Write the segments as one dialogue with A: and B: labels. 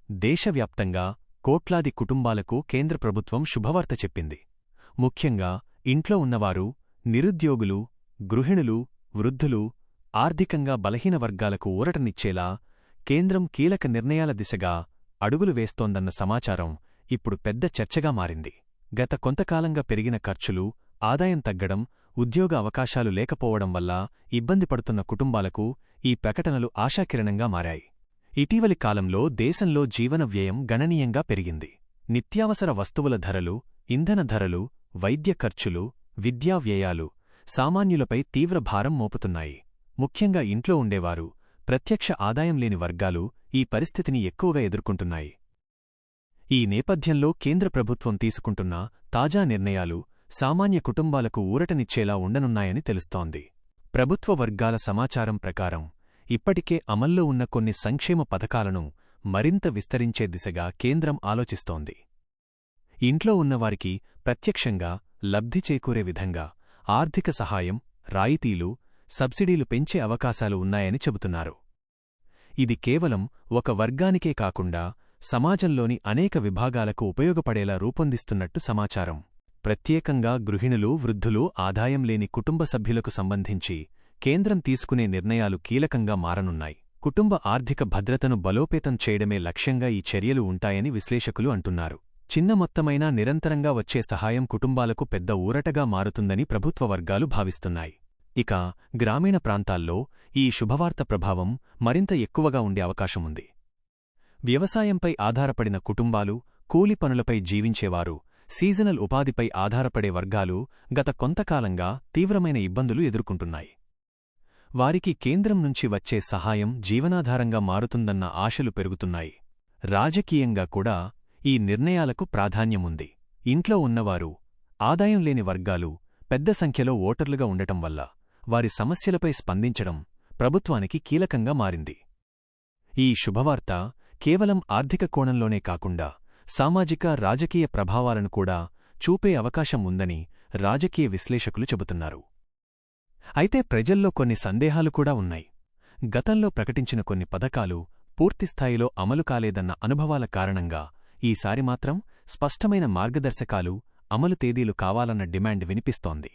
A: దేశవ్యాప్తంగా కోట్లాది కుటుంబాలకు కేంద్ర ప్రభుత్వం శుభవార్త చెప్పింది. ముఖ్యంగా ఇంట్లో ఉన్నవారు, నిరుద్యోగులు, గృహిణులు, వృద్ధులు, ఆర్థికంగా బలహీన వర్గాలకు ఊరటనిచ్చేలా కేంద్రం కీలక నిర్ణయాల దిశగా అడుగులు వేస్తోందన్న సమాచారం ఇప్పుడు పెద్ద చర్చగా మారింది. గత కొంతకాలంగా పెరిగిన ఖర్చులు, ఆదాయం తగ్గడం, ఉద్యోగ అవకాశాలు లేకపోవడం వల్ల ఇబ్బంది పడుతున్న కుటుంబాలకు ఈ ప్రకటనలు ఆశాకిరణంగా మారాయి. ఇటీవలి కాలంలో దేశంలో జీవన వ్యయం గణనీయంగా పెరిగింది. నిత్యావసర వస్తువుల ధరలు, ఇంధన ధరలు, వైద్య ఖర్చులు, విద్యా వ్యయాలు సామాన్యులపై తీవ్ర భారం మోపుతున్నాయి. ముఖ్యంగా ఇంట్లో ఉండేవారు, ప్రత్యక్ష ఆదాయం లేని వర్గాలు ఈ పరిస్థితిని ఎక్కువగా ఎదుర్కొంటున్నాయి. ఈ నేపథ్యంలో కేంద్ర ప్రభుత్వం తీసుకుంటున్న తాజా నిర్ణయాలు సామాన్య కుటుంబాలకు ఊరటనిచ్చేలా ఉండనున్నాయని తెలుస్తోంది. ప్రభుత్వ వర్గాల సమాచారం ప్రకారం ఇప్పటికే అమల్లో ఉన్న కొన్ని సంక్షేమ పథకాలను మరింత విస్తరించే దిశగా కేంద్రం ఆలోచిస్తోంది. ఇంట్లో ఉన్నవారికి ప్రత్యక్షంగా లబ్ధి చేకూరే విధంగా ఆర్థిక సహాయం, రాయితీలు, సబ్సిడీలు పెంచే అవకాశాలు ఉన్నాయని చెబుతున్నారు. ఇది కేవలం ఒక వర్గానికే కాకుండా సమాజంలోని అనేక విభాగాలకు ఉపయోగపడేలా రూపొందిస్తున్నట్టు సమాచారం. ప్రత్యేకంగా గృహిణులు, వృద్ధులు, ఆదాయం లేని కుటుంబ సభ్యులకు సంబంధించి కేంద్రం తీసుకునే నిర్ణయాలు కీలకంగా మారనున్నాయి. కుటుంబ ఆర్థిక భద్రతను బలోపేతం చేయడమే లక్ష్యంగా ఈ చర్యలు ఉంటాయని విశ్లేషకులు అంటున్నారు. చిన్న మొత్తమైనా నిరంతరంగా వచ్చే సహాయం కుటుంబాలకు పెద్ద ఊరటగా మారుతుందని ప్రభుత్వ వర్గాలు భావిస్తున్నాయి. ఇక గ్రామీణ ప్రాంతాల్లో ఈ శుభవార్త ప్రభావం మరింత ఎక్కువగా ఉండే అవకాశముంది. వ్యవసాయంపై ఆధారపడిన కుటుంబాలు, కూలి పనులపై జీవించేవారు, సీజనల్ ఉపాధిపై ఆధారపడే వర్గాలు గత కొంతకాలంగా తీవ్రమైన ఇబ్బందులు ఎదుర్కొంటున్నాయి. వారికి కేంద్రం నుంచి వచ్చే సహాయం జీవనాధారంగా మారుతుందన్న ఆశలు పెరుగుతున్నాయి. రాజకీయంగా కూడా ఈ నిర్ణయాలకు ప్రాధాన్యముంది. ఇంట్లో ఉన్నవారు, ఆదాయం లేని వర్గాలు పెద్ద సంఖ్యలో ఓటర్లుగా ఉండటం వల్ల వారి సమస్యలపై స్పందించడం ప్రభుత్వానికి కీలకంగా మారింది. ఈ శుభవార్త కేవలం ఆర్థిక కోణంలోనే కాకుండా సామాజిక, రాజకీయ ప్రభావాలను కూడా చూపే అవకాశం ఉందని రాజకీయ విశ్లేషకులు చెబుతున్నారు. అయితే ప్రజల్లో కొన్ని సందేహాలు కూడా ఉన్నాయి. గతంలో ప్రకటించిన కొన్ని పథకాలు పూర్తిస్థాయిలో అమలు కాలేదన్న అనుభవాల కారణంగా ఈసారి మాత్రం స్పష్టమైన మార్గదర్శకాలు, అమలు తేదీలు కావాలన్న డిమాండ్ వినిపిస్తోంది.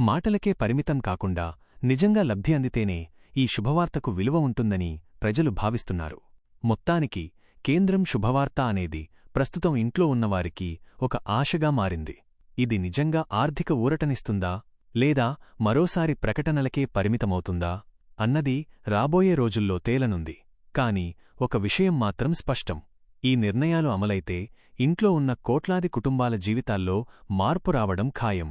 A: మాటలకే పరిమితం కాకుండా నిజంగా లబ్ధి అందితేనే ఈ శుభవార్తకు విలువ ఉంటుందని ప్రజలు భావిస్తున్నారు. మొత్తానికి కేంద్రం శుభవార్త అనేది ప్రస్తుతం ఇంట్లో ఉన్నవారికి ఒక ఆశగా మారింది. ఇది నిజంగా ఆర్థిక ఊరటనిస్తుందా, లేదా మరోసారి ప్రకటనలకే పరిమితమవుతుందా అన్నది రాబోయే రోజుల్లో తేలనుంది. కాని ఒక విషయం మాత్రం స్పష్టం: ఈ నిర్ణయాలు అమలైతే ఇంట్లో ఉన్న కోట్లాది కుటుంబాల జీవితాల్లో మార్పు రావడం ఖాయం.